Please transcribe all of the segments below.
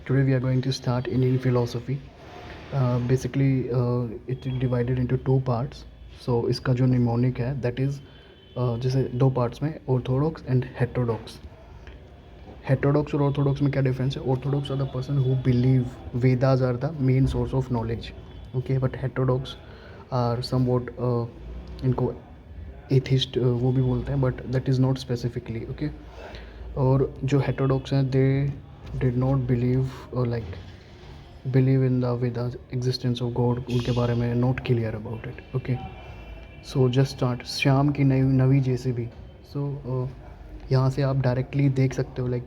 Today we are going to start Indian philosophy. Basically, it is divided into two parts. So इसका जो mnemonic है that is जैसे दो parts में orthodox and heterodox. Heterodox और orthodox में क्या difference है? Orthodox are the person who believe Vedas are the main source of knowledge. Okay, but heterodox are somewhat इनको एथिस्ट वो भी बोलते हैं, but that is not specifically okay. और जो हेटेरोडॉक्स हैं they did not believe in the Vedas existence of God, उनके बारे में not clear about it. Okay, so just start. Shyam की नवी जेसीबी. सो यहाँ से आप डायरेक्टली देख सकते हो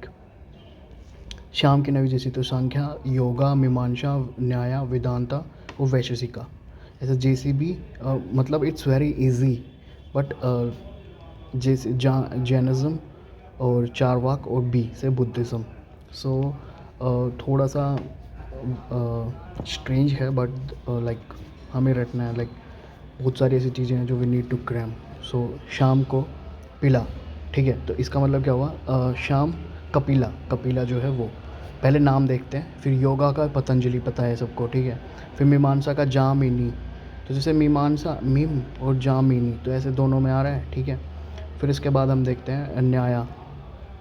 श्याम की नवी जेसी तो संख्या, योगा, मीमांसा, न्याय, वेदांता और वैशेषिका. ऐसे जेसीबी मतलब इट्स वेरी इजी, बट जैसे जैनिज़्म और चारवाक और बी से बुद्धिज़्म. सो थोड़ा सा स्ट्रेंज है, बट हमें रटना है. बहुत सारी ऐसी चीज़ें हैं जो वी नीड टू क्रैम. सो शाम को पिला, ठीक है, तो इसका मतलब क्या हुआ? शाम कपिला. कपिला जो है वो पहले नाम देखते हैं. फिर योगा का पतंजलि पता है सबको, ठीक है. फिर मीमांसा का जामिनी. तो जैसे मीमांसा मीम और जामिनी तो ऐसे दोनों में आ रहा है, ठीक है. फिर इसके बाद हम देखते हैं न्याय.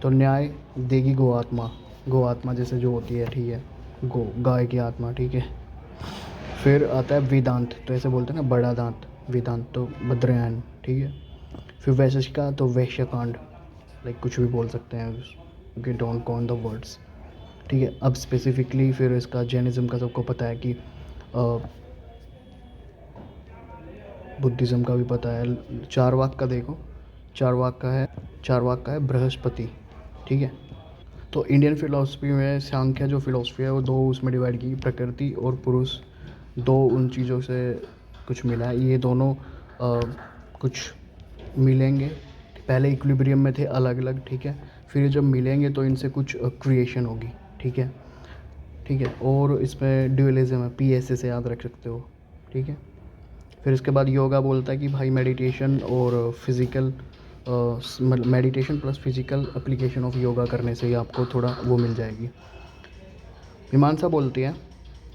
तो न्याय देगी गो आत्मा. गो आत्मा जैसे जो होती है, ठीक है, गो गाय की आत्मा, ठीक है. फिर आता है वेदांत, तो ऐसे बोलते हैं ना बड़ा दांत, वेदांत तो भद्रयान, ठीक है. फिर वैशेषिका तो वैश्यकांड, कुछ भी बोल सकते हैं, okay, don't count the words, ठीक है. अब स्पेसिफिकली फिर इसका जैनिज़्म का सबको पता है कि बुद्धिज़्म का भी पता है. चारवाक का देखो, चारवाक का है बृहस्पति, ठीक है. तो इंडियन फिलॉसफी में सांख्य जो फिलॉसफी है वो दो उसमें डिवाइड की, प्रकृति और पुरुष. दो उन चीज़ों से कुछ मिला है. ये दोनों कुछ मिलेंगे. पहले इक्विलिब्रियम में थे अलग अलग, ठीक है. फिर जब मिलेंगे तो इनसे कुछ क्रिएशन होगी, ठीक है, ठीक है. और इसमें ड्यूअलिज्म है, PSA से याद रख सकते हो, ठीक है. फिर इसके बाद योगा बोलता है कि भाई मेडिटेशन और physical meditation plus physical application of yoga करने से ही आपको थोड़ा वो मिल जाएगी. मीमांसा बोलती है,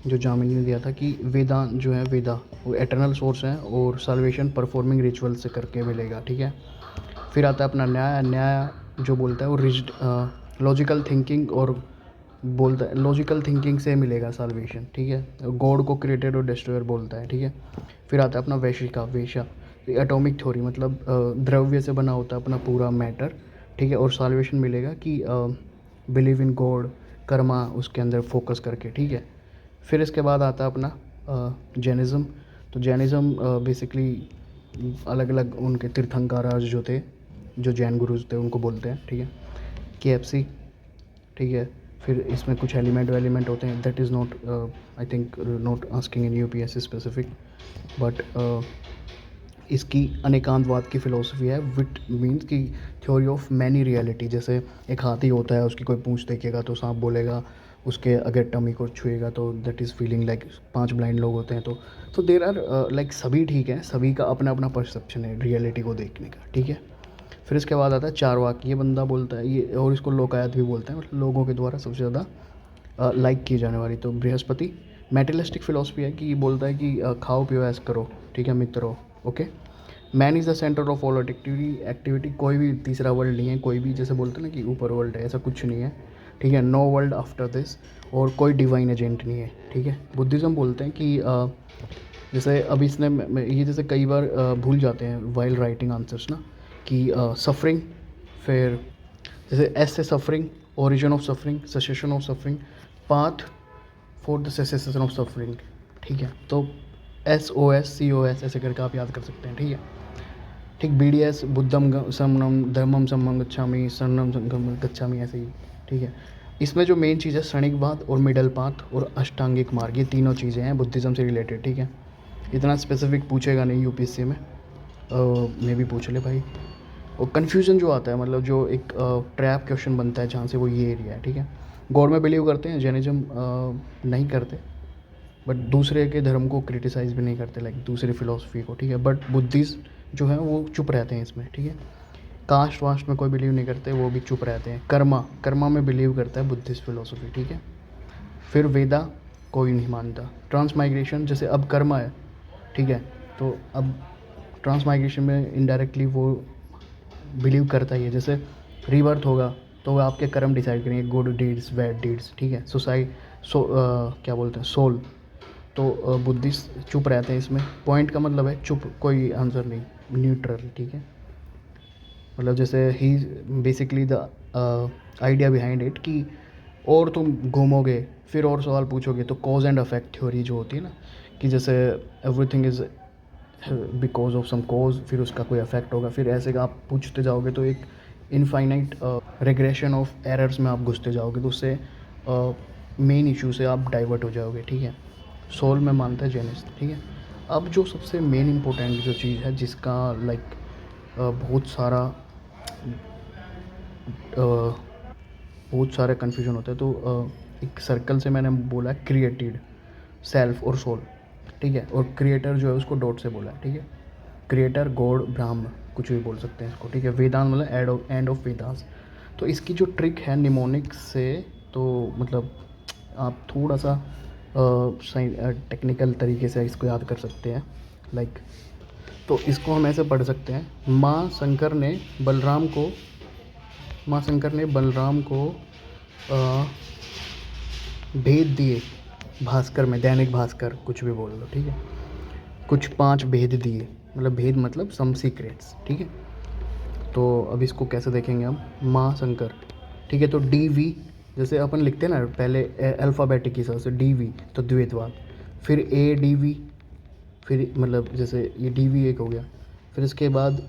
जो जामिनी ने दिया था, कि वेदांत जो है वेदा वो एटर्नल सोर्स है और साल्वेशन परफॉर्मिंग रिचुअल से करके मिलेगा, ठीक है. फिर आता है अपना न्याय. न्याय जो बोलता है वो रिजिड लॉजिकल थिंकिंग और बोलता है लॉजिकल थिंकिंग से मिलेगा साल्वेशन, ठीक है. गॉड को क्रिएटेड और डिस्ट्रॉयर बोलता है, ठीक है. फिर आता है अपना वैशिका, वेशा, एटॉमिक थ्योरी, मतलब द्रव्य से बना होता है अपना पूरा मैटर, ठीक है. और साल्वेशन मिलेगा कि बिलीव इन गॉड, कर्मा उसके अंदर फोकस करके, ठीक है. फिर इसके बाद आता है अपना जैनिज़्म. तो जैनिज़्म बेसिकली अलग अलग उनके तीर्थंकर जो थे, जो जैन गुरुज थे, उनको बोलते हैं, ठीक है. KFC, ठीक है. फिर इसमें कुछ एलिमेंट होते हैं, that is not I think not asking in UPSC specific, but इसकी अनेकांतवाद की फ़िलोसफी है, विट मीन्स कि थ्योरी ऑफ मैनी रियलिटी. जैसे एक हाथी होता है, उसकी कोई पूंछ देखेगा तो सांप बोलेगा, उसके अगर टमी को छुएगा तो that is feeling like. 5 blind लोग होते हैं, तो देर आर सभी ठीक है, सभी का अपना अपना परसेप्शन है रियलिटी को देखने का, ठीक है. फिर इसके बाद आता है चारवाक. ये बंदा बोलता है ये, और इसको लोकायत भी बोलते हैं, मतलब लोगों के द्वारा सबसे ज़्यादा लाइक की जाने वाली. तो बृहस्पति मेटलिस्टिक फिलोसफी है, कि बोलता है कि खाओ पियो ऐश करो, ठीक है मित्रों, okay. Man is the centre of all activity. कोई भी तीसरा वर्ल्ड नहीं है, कोई भी जैसे बोलते हैं ना कि ऊपर वर्ल्ड है, ऐसा कुछ नहीं है, ठीक है. No world after this. और कोई डिवाइन एजेंट नहीं है, ठीक है. बुद्धिज़्म बोलते हैं कि जैसे अभी इसने ये जैसे कई बार भूल जाते हैं वाइल राइटिंग आंसर्स ना, कि सफरिंग, फिर जैसे एस से suffering, origin of suffering, cessation of suffering, path for the cessation of suffering, ठीक है. तो SOS COS ऐसे करके आप याद कर सकते हैं, ठीक है, ठीक. BDS बुद्धम समनम धर्मम समम गच्छामि, शरणम संगम गच्छामि, ऐसे ही, ठीक है. इसमें जो मेन चीज़ है क्षणिकवाद और मिडल पाथ और अष्टांगिक मार्ग, ये तीनों चीज़ें हैं बुद्धिज़्म से रिलेटेड, ठीक है. इतना स्पेसिफिक पूछेगा नहीं UPSC में, मे भी पूछ ले भाई. और कन्फ्यूज़न जो आता है, मतलब जो एक ट्रैप क्वेश्चन बनता है जहाँ से, वो ये एरिया है, ठीक है. गॉड में बिलीव करते हैं, जैनिज़्म नहीं करते, बट दूसरे के धर्म को क्रिटिसाइज़ भी नहीं करते, दूसरी फ़िलोसफी को, ठीक है. बट बुद्धिस्ट जो है वो चुप रहते हैं इसमें, ठीक है. कास्ट वास्ट में कोई बिलीव नहीं करते, वो भी चुप रहते हैं. कर्मा में बिलीव करता है बुद्धिस्ट फ़िलोसफी, ठीक है. फिर वेदा कोई नहीं मानता। ट्रांसमाइग्रेशन जैसे अब कर्मा है, ठीक है, तो अब ट्रांसमाइग्रेशन में इनडायरेक्टली वो बिलीव करता ही है। जैसे रीबर्थ होगा तो वो आपके कर्म डिसाइड करेंगे, गुड डीड्स बैड डीड्स, ठीक है। क्या बोलते हैं, सोल। तो बुद्धिस्ट चुप रहते हैं इसमें। पॉइंट का मतलब है चुप, कोई आंसर नहीं, न्यूट्रल, ठीक है। मतलब जैसे ही basically the idea behind it कि और तुम घूमोगे फिर और सवाल पूछोगे तो कॉज एंड अफेक्ट थ्योरी जो होती है ना, कि जैसे everything is because of some cause, फिर उसका कोई अफेक्ट होगा, फिर ऐसे का आप पूछते जाओगे तो एक इनफाइनाइट रेग्रेशन ऑफ एरर्स में आप घुसते जाओगे, तो उससे मेन इशू से आप डाइवर्ट हो जाओगे, ठीक है। सोल में मानता है जेनिस, ठीक है। अब जो सबसे मेन इम्पोर्टेंट जो चीज़ है जिसका लाइक बहुत सारा बहुत सारे कन्फ्यूजन होता है, तो एक सर्कल से मैंने बोला क्रिएटेड, सेल्फ और सोल, ठीक है। और क्रिएटर जो है उसको डॉट से बोला है, ठीक है। क्रिएटर, गॉड, ब्राह्म, कुछ भी बोल सकते हैं इसको, ठीक है। वेदांत मतलब एंड ऑफ वेदास। तो इसकी जो ट्रिक है निमोनिक से, तो मतलब आप थोड़ा सा टेक्निकल तरीके से इसको याद कर सकते हैं, लाइक तो इसको हम ऐसे पढ़ सकते हैं। माँ शंकर ने बलराम को भेद दिए भास्कर में, दैनिक भास्कर कुछ भी बोल लो, ठीक है। कुछ 5 भेद दिए, मतलब भेद मतलब सम सीक्रेट्स, ठीक है। तो अब इसको कैसे देखेंगे हम, माँ शंकर, ठीक है। तो DV जैसे अपन लिखते हैं ना पहले अल्फ़ाबेटिक के हिसाब से, DV तो द्वैतवाद, फिर ADV, फिर मतलब जैसे ये DV एक हो गया, फिर इसके बाद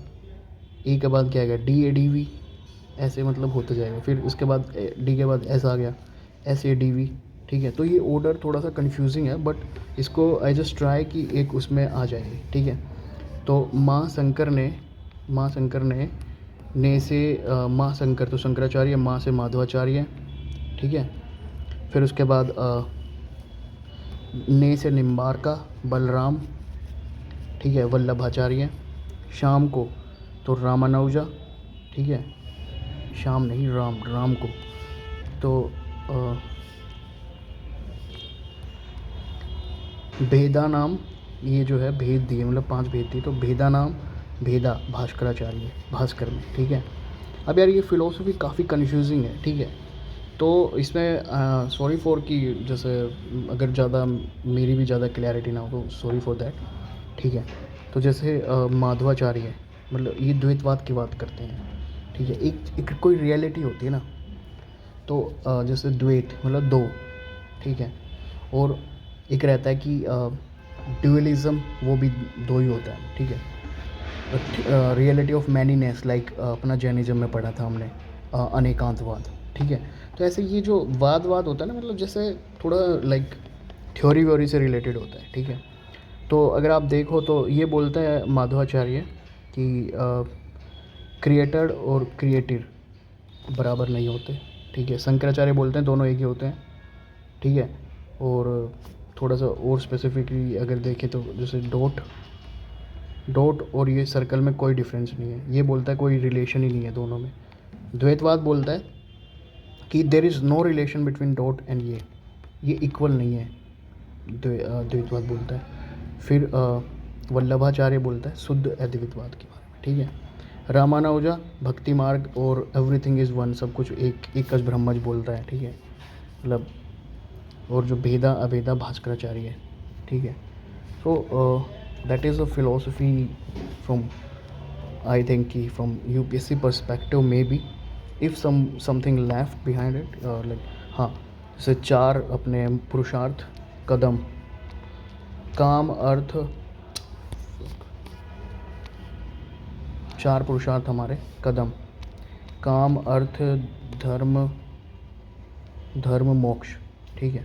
E के बाद क्या आएगा, DADV, ऐसे मतलब होते जाएगा। फिर उसके बाद D के बाद S आ गया, SADV, ठीक है। तो ये ऑर्डर थोड़ा सा कंफ्यूजिंग है, बट इसको आई जस्ट ट्राई कि एक उसमें आ जाएगी, ठीक है। तो माँ शंकर ने से माँ शंकर तो शंकराचार्य, माँ से माधवाचार्य, ठीक है। फिर उसके बाद ने से निम्बार्का, बलराम, ठीक है, वल्लभाचार्य। शाम को तो रामानुजा, ठीक है, शाम नहीं राम को तो भेदा नाम, ये जो है भेद दिए, मतलब 5 भेद दिए, तो भेदा नाम भेदा भास्कराचार्य, भास्कर में, ठीक है। अब यार ये फ़िलोसफी काफ़ी कन्फ्यूजिंग है, ठीक है। तो इसमें सॉरी फॉर कि जैसे अगर ज़्यादा मेरी भी ज़्यादा क्लैरिटी ना हो तो सॉरी फॉर दैट, ठीक है। तो जैसे माधवाचार्य मतलब ये द्वैतवाद की बात करते हैं, ठीक है। एक कोई रियलिटी होती है ना, तो जैसे द्वैत मतलब 2, ठीक है। और एक रहता है कि ड्यूअलिज्म, वो भी 2 ही होता है, ठीक है। रियलिटी ऑफ मैनीनेस, लाइक अपना जैनिज्म में पढ़ा था हमने, अनेकांतवाद, ठीक है। तो ऐसे ये जो वाद होता है ना, मतलब जैसे थोड़ा लाइक थ्योरी व्योरी से रिलेटेड होता है, ठीक है। तो अगर आप देखो तो ये बोलता है माधवाचार्य कि क्रिएटर और क्रिएटेड बराबर नहीं होते, ठीक है। शंकराचार्य बोलते हैं दोनों एक ही होते हैं, ठीक है। और थोड़ा सा और स्पेसिफिकली अगर देखें तो जैसे डॉट और ये सर्कल में कोई डिफरेंस नहीं है, ये बोलता है कोई रिलेशन ही नहीं है दोनों में। द्वैतवाद बोलता है कि there is no relation between dot and ये इक्वल नहीं है, द्वैतवाद बोलता है। फिर वल्लभाचार्य बोलता है शुद्ध अद्वैतवाद के बारे में, ठीक है। रामानुजा भक्ति मार्ग और एवरीथिंग इज़ वन, सब कुछ एक ब्रह्मज बोलता है, ठीक है। मतलब और जो भेदा अभेदा भास्कराचार्य है, ठीक है। So that is a philosophy from, I think कि from UPSC perspective maybe, if something left behind it, like हाँ, जैसे 4 अपने पुरुषार्थ कदम, काम अर्थ, 4 पुरुषार्थ हमारे कदम, काम अर्थ धर्म मोक्ष, ठीक है।